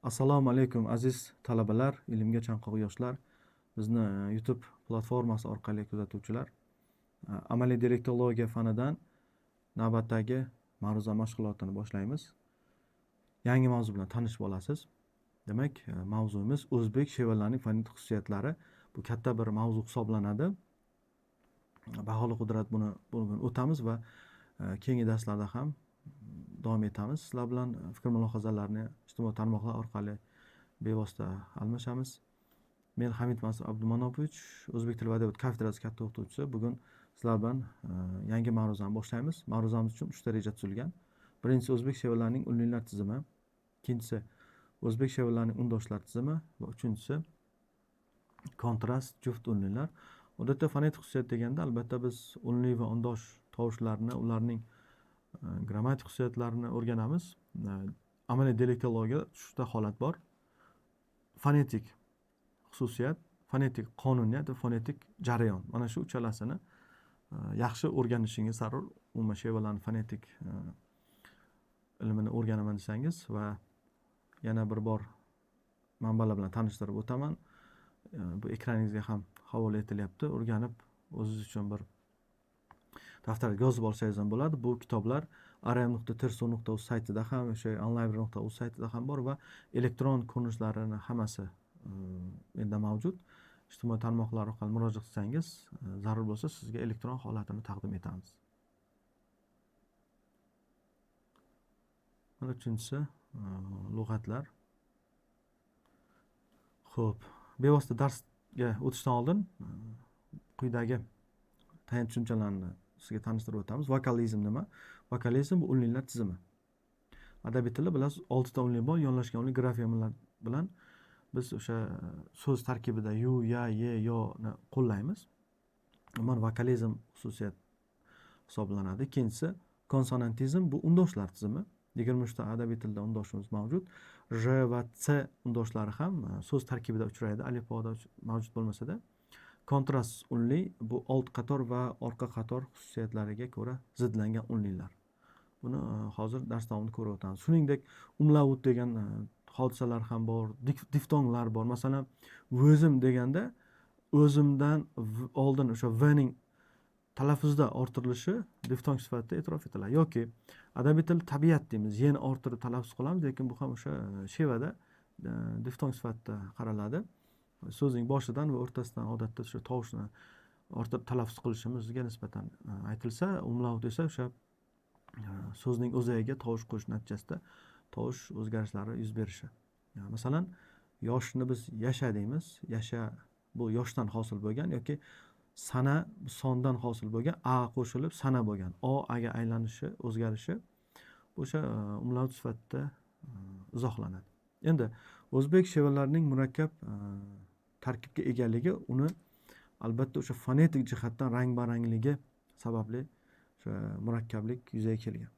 Assalomu alaykum aziz talabalar, ilmga chanqoq yoshlar, bizni YouTube platformasi orqali kuzatuvchilar. Amaliy dialektologiya fanidan navbatdagi ma'ruza mashg'ulotini boshlaymiz. Yangi mavzu bilan tanishib olasiz. Demak, mavzuyimiz o'zbek shevalarining fonetik xususiyatlari. Bu katta bir mavzu hisoblanadi. Baholi qudrat bugun o'tamiz va keyingi darslarda ham davom etamiz. Sizlar bilan fikr mulohazalarni ijtimoiy tarmoqlar orqali bevosita almashamiz. Men Hamid Masur Abdumanopovich, o'zbek tili va adabiyot kafedrasi katta o'qituvchisi. Bugun sizlar bilan yangi ma'ruzani boshlaymiz. Ma'ruzamiz uchun 3 ta reja tuzilgan. Birinchisi o'zbek shevalarining unlilar tizimi, ikkinchisi o'zbek shevalarining undoshlar tizimi va uchinchisi kontrast juft unlilar. Odatda fonetik xususiyat deganda albatta biz unli va undosh tovushlarni, ularning grammatik xususiyatlarini o'rganamiz. Amaliy dialektologiyada 3 ta holat bor. Fonetik xususiyat, fonetik qonuniyat va fonetik jarayon. Mana shu uchalasini yaxshi o'rganishingiz zarur. Umuman shevalarning fonetik ilmini o'rganaman desangiz va yana bir bor manbalar bilan tanishtirib o'taman. Bu ekraningizga ham havola etilyapti. O'rganib o'zingiz uchun bir daftarga yozib olsangiz ham bo'ladi. Bu kitoblar aram.tersu.uz saytida ham, o'sha onlineber.uz saytida ham bor va elektron ko'rinishlarini hammasi menda mavjud. Ijtimoiy tarmoqlar orqali murojaat qilsangiz, zarur bo'lsa sizga elektron holatini taqdim etamiz. Mana uchinchisi lug'atlar. Xo'p, bevosita darsga o'tishdan oldin quyidagi tayanch tushunchalarni sizga tanishtirib o'tamiz. Vokalizm nima? Vokalizm bu unlilar tizimi. Adabiy tilda bilasiz 6 ta unli bor, yonlashgan unli grafemalar bilan biz o'sha so'z tarkibida yu, ya, ye, yoni qo'llaymiz. Mana vokalizm xususiyat hisoblanadi. Ikkinchisi konsonantizm, bu undoshlar tizimi. 23 ta adabiy tilda undoshimiz mavjud. R va C undoshlari ham so'z tarkibida uchraydi, alifboda mavjud bo'lmasa-da. Kontrast unli bu old qator va orqa qator xususiyatlariga ko'ra zidlangan unlilar. Buni hozir dars davomida ko'rib o'tamiz. Shuningdek, umlaut degan hodisalar ham bor, diftonglar bor. Masalan, o'zim deganda o'zimdan oldin o'sha v ning talaffuzda orttirilishi diftong sifatida e'tirof etiladi. Yoki adabiy til tabiat deymiz, yeni orttirib talaffuz qilamiz, lekin bu ham o'sha shevada diftong sifatida qaraladi. So'zning boshidan va o'rtasidan odatda o'sha tovushni orttirib talaffuz qilishimizga nisbatan aytilsa, umlaut esa o'sha so'zning o'zagiga tovush qo'yish natijasida tovush o'zgarishlari yuz berishi. Masalan, yoshni biz yasha deymiz. Yasha bu yoshdan hosil bo'lgan yoki sana sondan hosil bo'lgan, a qo'shilib sana bo'lgan. O aga aylanishi, o'zgarishi o'sha umlaut sifatida izohlanadi. Endi o'zbek shevalarining murakkab tarkibga egaligi uni albatta o'sha fonetik jihatdan rang-barangligi sababli o'sha murakkablik yuzaga kelgan.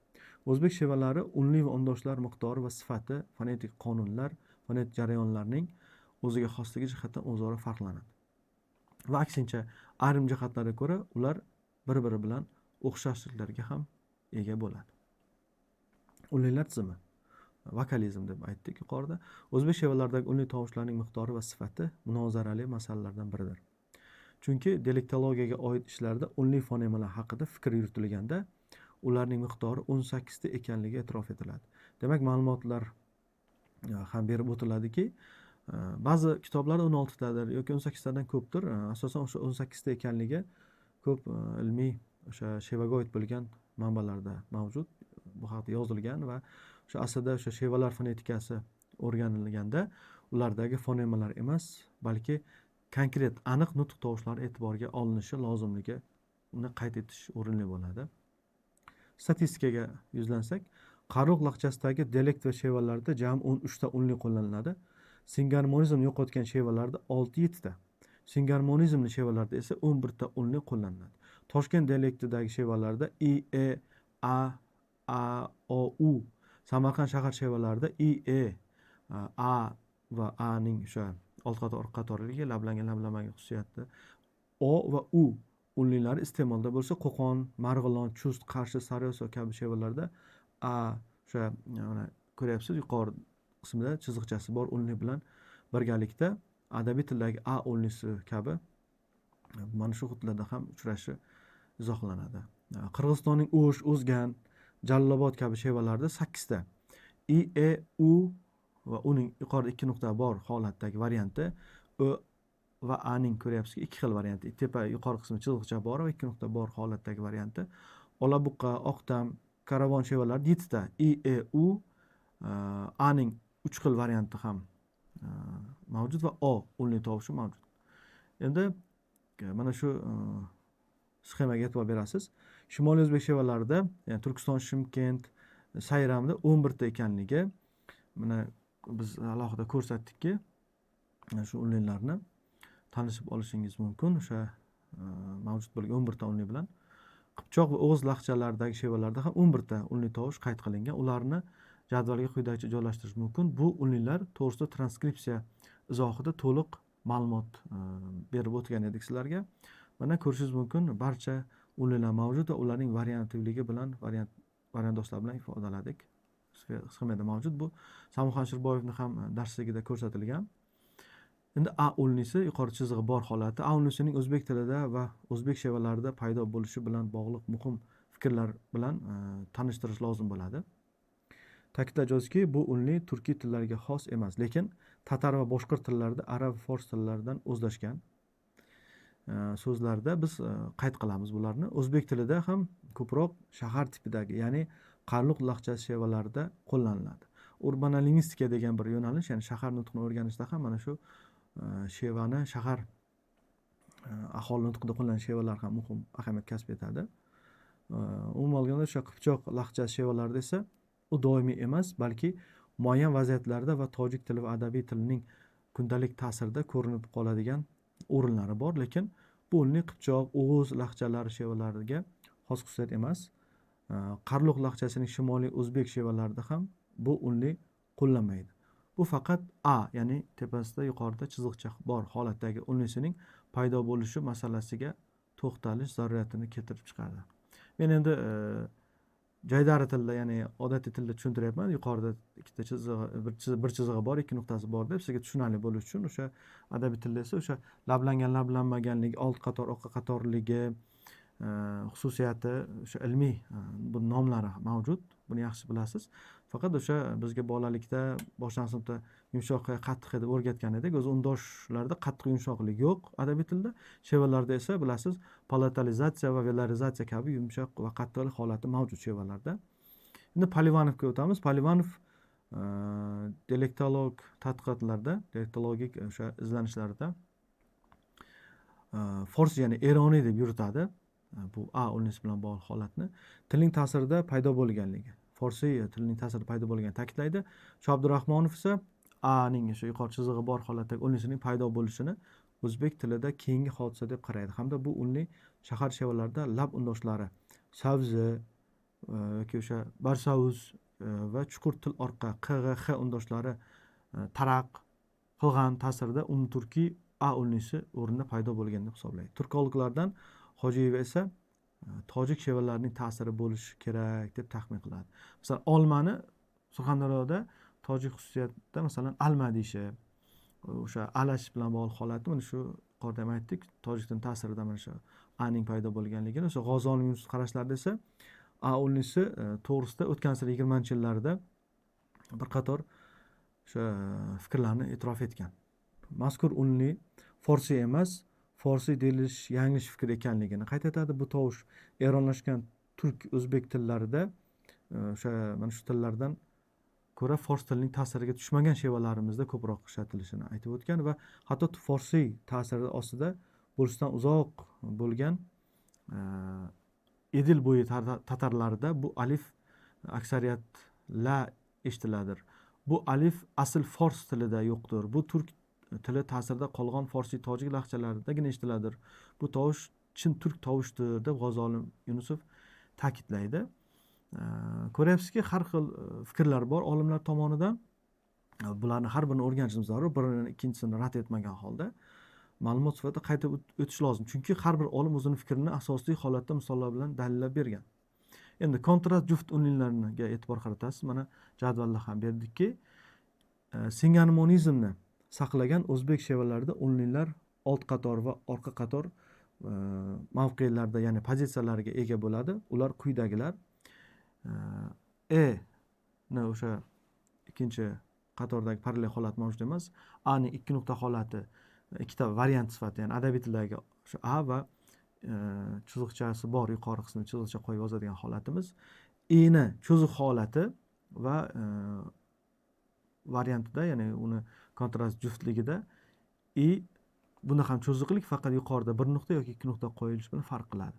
O'zbek shevalari unli va undoshlar miqdori va sifati, fonetik qonunlar, fonetik jarayonlarning o'ziga xosligi jihatdan o'zaro farqlanadi. Va aksincha, ayrim jihatlarga ko'ra ular bir-biri bilan o'xshashliklarga ham ega bo'ladi. Unlilar tizimi, vokalizm deb aytdik yuqorida. O'zbek shevalaridagi unli tovushlarning miqdori va sifati munozarali masalalardan biridir. Chunki dialektologiyaga oid ishlarda unli fonemalar haqida fikr yuritilganda ularning miqdori 18 ta ekanligi e'tirof etiladi. Demak, ma'lumotlar ham berib o'tiladiki, ba'zi kitoblarda 16 tadir yoki 18 tadan ko'pdir. Asosan o'sha 18 ta ekanligi ko'p ilmiy o'sha shevaga oid bo'lgan manbalarda mavjud. Bu haqda yozilgan va o'sha aslida o'sha shevalar fonetikasi o'rganilganda ulardagi fonemalar emas, balki konkret aniq nutq tovushlari e'tiborga olinishi lozimligi uni qayd etish o'rinli bo'ladi. Statistikaga yuzlansak, Qarluq laqchasidagi dialekt va shevalarda jami 13 ta unli qo'llaniladi. Singarmonizmni yo'qotgan shevalarda 6-7 ta. Singarmonizmli shevalarda esa 11 ta unli qo'llaniladi. Toshkent dialektidagi shevalarda i, e, a, o, u. Samarqand shahar shevalarida i, e, a va a ning o'sha old qator orqa qatorligi, lablangan lablamagan xususiyati o va u unlilari iste'molda bo'lsa, Qo'qon, Marg'ilon, Chust, Qarshi, Sariyos kabi shevalarda a o'sha mana ko'ryapsiz yuqori qismida chiziqchasi bor unli bilan birgalikda adabiy tildagi a unlisi kabi mana shu hududlarda ham uchrashi izohlanadi. Qirg'izistonning O'sh, O'zgan, Jalolobod kabi shevalarda 8 ta i, e, u va uning yuqorida 2 nuqta bor holatdagi varianti, o va aning ko'ryapsizki 2 xil varianti. Tepa yuqori qismi chiziqcha bor va 2 nuqta bor holatdagi varianti. Olabuqa, Oqdam, Karavon shevalarida 7 ta i, e, u, aning 3 xil varianti ham mavjud va o unli tovushi mavjud. Endi mana shu sxemaga e'tibor berasiz. Shimoliy o'zbek shevalarida, ya'ni Turkiston, Shimkent, Sayramda 11 ta ekanligi mana biz alohida ko'rsatdikki, shu unlilarni tanishib olishingiz mumkin. O'sha mavjud bo'lgan 11 ta unli bilan Qipchoq va O'g'iz laqchalaridagi shevalarda ham 11 ta unli tovush qayd qilingan. Ularni jadvalga quyidagicha joylashtirish mumkin. Bu unlilar to'g'risida transkripsiya izohida to'liq ma'lumot berib o'tgan edik sizlarga. Mana ko'rishingiz mumkin, barcha unlilar mavjud va ularning variantivligi bilan variantdoshlar bilan ifodaladik. Sxemada mavjud. Bu Samuxan Shirboyevning ham darsligida ko'rsatilgan. Endi a unlisi yuqori chizig'i bor holati. A unlisining o'zbek tilida va o'zbek shevalarida paydo bo'lishi bilan bog'liq muhim fikrlar bilan tanishtirish lozim bo'ladi. Ta'kidlash joizki, bu unli turkiy tillarga xos emas, lekin tatar va boshqa tillarda arab va fors tillaridan o'zlashgan so'zlarda biz qayd qilamiz bularni. O'zbek tilida ham ko'proq shahar tipidagi, ya'ni Qarluq laqchasi shevalarida qo'llaniladi. Urbanolingvistika degan bir yo'nalish, ya'ni shahar nutqini o'rganishda ham mana shu shevani shahar aholi nutqida qo'llangan shevalar ham muhim ahamiyat kasb etadi. Umuman olganda o'sha Qipchoq laqchasi shevalarida esa u doimiy emas, balki muayyan vaziyatlarda va tojik tili va adabiy tilining kundalik ta'sirida ko'rinib qoladigan o'rinlari bor, lekin bu unli Qipchoq, O'g'iz laqchalari shevalariga xos xususiyat emas. Qarluq laqchasining shimoliy o'zbek shevalarida ham bu unli qo'llanmaydi. Bu faqat a, ya'ni tepasida yuqorida chiziqcha bor holatdagi unlisining paydo bo'lishi masalasiga to'xtalish zaruriyatini keltirib chiqardi. Men endi jaydari tilda, ya'ni odatiy tilda tushuntiryapman. Yuqorida ikkita chizig'i, bir chizig'i bor, 2 nuqtasi bor deb sizga tushunarli bo'lishi uchun. O'sha adabiy tilda esa o'sha lablangan, lablanmaganligi, old qator, orqa qatorligi xususiyati, o'sha ilmiy bu nomlari mavjud. Buni yaxshi bilasiz. Faqat o'sha bizga bolalikda boshlangan sinfda yumshoq, qattiq deb o'rgatgan edik. O'zi undoshlarda qattiq yumshoqlik yo'q adabiy tilda. Shevalarda esa bilasiz, palatalizatsiya va velarizatsiya kabi yumshoq va qattiqlik holati mavjud shevalarda. Endi Polivanovga o'tamiz. Polivanov dialektolog tadqiqotlarda, dialektologik o'sha izlanishlarida fors, ya'ni eroniy deb yuritadi. Bu a unlisi bilan bog'liq holatni tilning ta'sirida paydo bo'lganligi, forsiy tilining ta'sirida paydo bo'lganini ta'kidlaydi. Abdurahmonov esa a ning o'sha yuqori chizig'i bor holatdagi unlisining paydo bo'lishini o'zbek tilida keyingi hodisa deb qaraydi, hamda bu unli shahar shevalarida lab undoshlari savzi yoki o'sha barsavuz va chuqur til orqa q, g, x undoshlari taraq, qilgan ta'sirida turkiy a unlisi o'rnida paydo bo'lgan deb hisoblaydi. Turkologlardan Hojiyev esa tojik shevalarining ta'siri bo'lishi kerak deb taxmin qiladi. Masalan, olmani Surxondaryoda tojik xususiyatda masalan alma deyishi, o'sha alash bilan bog'liq holatni mana shu yuqorida ham aytdik, tojikdan ta'sirida mana shu aning paydo bo'lganligini. O'sha G'ozon Yunus qarashlarida esa a unlisi to'g'risida o'tgan asr 20-yillarida bir qator o'sha fikrlarni e'tirof etgan. Mazkur unli forsiy emas, forsiy deyilish yanglish fikr ekanligini qayd etadi. Bu tovush eronlashgan turk, o'zbek tillarida o'sha mana shu tillardan ko'ra fors tilining ta'siriga tushmagan shevalarimizda ko'proq ishlatilishini aytib o'tgan va hatto forsiy ta'siri ostida bo'lishdan uzoq bo'lgan Edil bo'yi tatarlarida bu alif aksariyat la eshitiladir. Bu alif asl fors tilida yo'qdir. Bu turk tili ta'sirida qolgan forsiy tojik laqchalaridagina eshitiladir. Bu tovush chin turk tovushidir deb G'ozolim Yunusov ta'kidlaydi. Ko'ryapsizki, har xil fikrlar bor olimlar tomonidan. Bularni har birini o'rganishimiz zarur. Birini ikkinchisini rad etmagan holda ma'lumot sifatida qaytib o'tish lozim. Chunki har bir olim o'zining fikrini asosli holatda misollar bilan dalillab bergan. Endi kontrast juft unlilarga e'tibor qaratasiz. Mana jadvalda ham berdikki, singarmonizmni saqlagan o'zbek shevalarida unlilar old qator va orqa qator mavqelarda, ya'ni pozitsiyalarga ega bo'ladi. Ular quyidagilar. ni o'sha ikkinchi qatordagi parallel holat mavjud emas. A ning ikki nuqta holati ikkita variant sifatida, ya'ni adabiy tildagi o'sha A va chiziqchasi bor yuqori qismini chiziqcha qo'yib yozadigan holatimiz. E ni cho'ziq holati va variantida, ya'ni uni kontrast juftligida bunda ham cho'ziqlik faqat yuqorida bir nuqta yoki ikki nuqta qo'yilish bilan farq qiladi.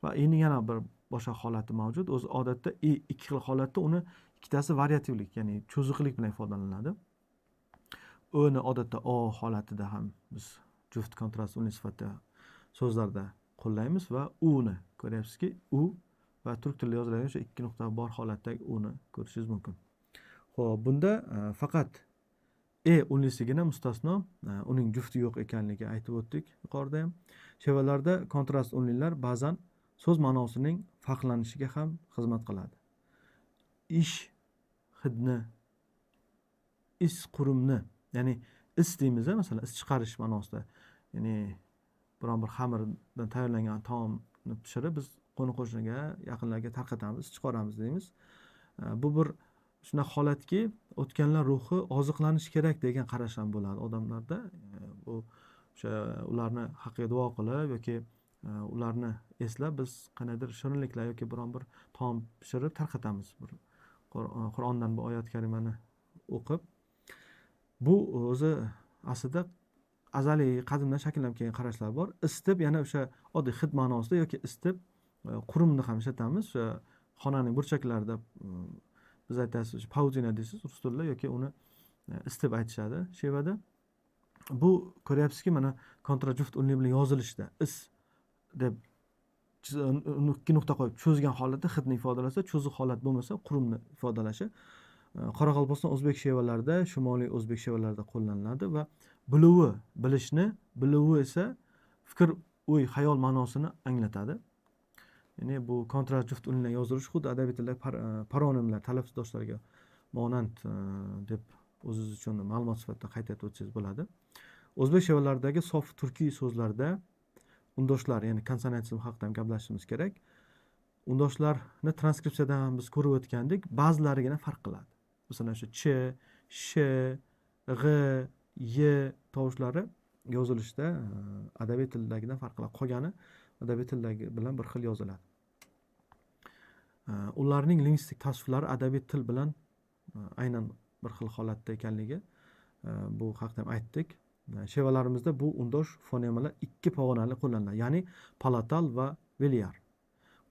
Va ning yana bir boshqa holati mavjud. O'zi odatda ikki xil holatda uni ikkitasi variativlik, ya'ni cho'ziqlik bilan ifodalanadi. Ni odatda O holatida ham biz juft kontrast unli sifatida so'zlarda qo'llaymiz va ni ko'ryapsizki, va turk tilida yoziladigan o'sha ikki nuqta bor holatdagi ni ko'rishingiz mumkin. Xo'p, bunda faqat unlisigina mustasno, uning jufti yo'q ekanligi aytib o'tdik yuqorida ham. Shevalarda kontrast unlilar ba'zan so'z ma'nosining farqlanishiga ham xizmat qiladi. Ish hidni, is qurimni, ya'ni is deymiz, masalan, is chiqarish ma'nosida. Ya'ni biron bir xamirdan tayyorlangan taomni pishirib biz qo'ni-qo'shniga, yaqinlarga tarqatamiz, is chiqaramiz deymiz. Bu bir shunaqa holatki, o'tganlar ruhi oziqlanishi kerak degan qarash ham bo'ladi odamlarda. Bu o'sha ularni haqqiga duo qilib yoki ularni eslab biz qanaqadir shirinliklar yoki biron bir taom pishirib tarqatamiz. Qur'ondan bu oyat karimani o'qib. Bu o'zi aslida azaliy qadimdan shakllanib kelgan qarashlar bor. Isitib, yana o'sha oddiy hid ma'nosida yoki isitib qurimni ham ishlatamiz. O'sha xonaning burchaklarida biz aytasiz, pautina deysiz rus tilida, yoki uni isitib aytishadi shevada. Bu ko'ryapsizki, mana kontrajuft unli bilan yozilishda is deb ikki nuqta qo'yib cho'zgan holatda hidni ifodalasa, cho'ziq holat bo'lmasa qurimni ifodalashi Qoraqalpog'iston o'zbek shevalarida, shimoliy o'zbek shevalarida qo'llaniladi va biluvi, bilishni, biluvi esa fikr, o'y, xayol ma'nosini anglatadi. Ya'ni bu kontrast juft unli yozilish xuddi adabiy tilda paronimlar, talaffuzdoshlarga monand deb o'zingiz uchun ma'lumot sifatida qayta aytib o'tsangiz bo'ladi. O'zbek shevalaridagi sof turkiy so'zlarda undoshlar, ya'ni konsonantizm haqida ham gaplashishimiz kerak. Undoshlarni transkripsiyadan ham biz ko'rib o'tgandik, ba'zilarigina farq qiladi. Masalan, o'sha ch, sh, g'i, y tovushlari yozilishda adabiy tildagidan farq qiladi. Qolgani adabiy tildagi bilan bir xil yoziladi. Ularning lingvistik tavsiflari adabiy til bilan aynan bir xil holatda ekanligi bu haqida ham aytdik. Shevalarimizda bu undosh fonemalar ikki pog'onali qo'llaniladi, ya'ni palatal va veliar.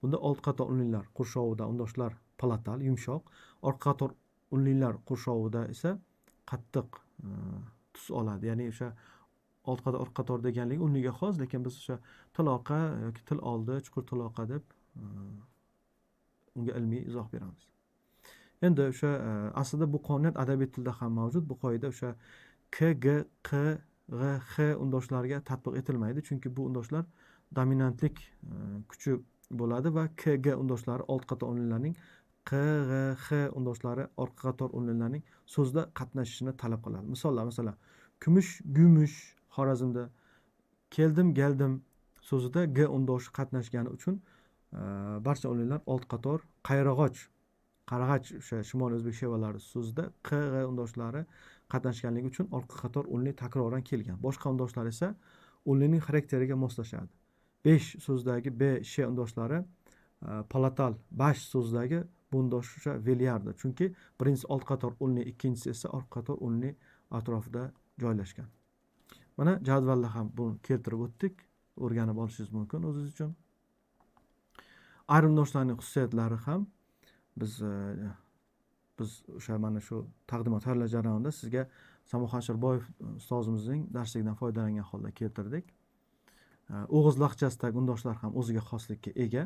Bunda old qator unlilar qurshovida undoshlar palatal, yumshoq, orqa qator unlilar qurshovida esa qattiq tus oladi. Ya'ni o'sha old qator, orqa qator deganligi unliga xos, lekin biz o'sha tiloqa yoki til oldi, chuqur tiloqa deb unga ilmiy izoh beramiz. Endi o'sha aslida bu qonuniyat adabiy tilda ham mavjud. Bu qoida o'sha k, g, q, g, x undoshlariga tatbiq etilmaydi, chunki bu undoshlar dominantlik kuchi bo'ladi va k, g undoshlari old qator unlilarning, q, g, x undoshlari orqa qator unlilarning so'zda qatnashishini talab qiladi. Misollar, masalan, kumush, gumush Xorazmda, keldim, geldim so'zida g undoshi qatnashgani uchun barcha unlilar old qator, qarag'ach o'sha shimoliy o'zbek shevalari so'zida q, g undoshlari qatnashganligi uchun orqa qator unli takroran kelgan. Boshqa undoshlar esa unlining xarakteriga moslashadi. 5 so'zdagi b, sh undoshlari palatal, bash so'zdagi bu undosh o'sha veliardir. Chunki birinchisi old qator unli, ikkinchisi esa orqa qator unli atrofida joylashgan. Mana jadvalda ham buni keltirib o'tdik. O'rganib olishingiz mumkin o'zingiz uchun. Ayrim undoshlarning xususiyatlari ham biz o'sha mana shu taqdimot tayyorlash jarayonida sizga Samuxan Shirboyev ustozimizning darsligidan foydalangan holda keltirdik. O'g'iz laqchasidagi undoshlar ham o'ziga xoslikka ega.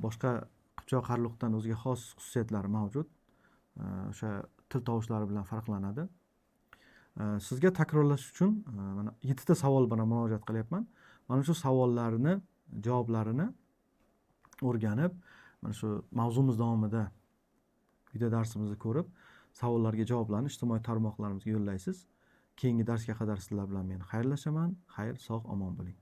Boshqa Qipchoq Qarluqdan o'ziga xos xususiyatlari mavjud. O'sha til tovushlari bilan farqlanadi. Sizga takrorlash uchun mana 7 ta savol bilan murojaat qilyapman. Mana shu savollarni javoblarini o'rganib, mana shu mavzumiz davomida video darsimizni ko'rib, savollarga javoblarni ijtimoiy tarmoqlarimizga yo'llaysiz. Keyingi darsga qadar sizlar bilan men xayrlashaman. Xayr, sog', omon bo'ling.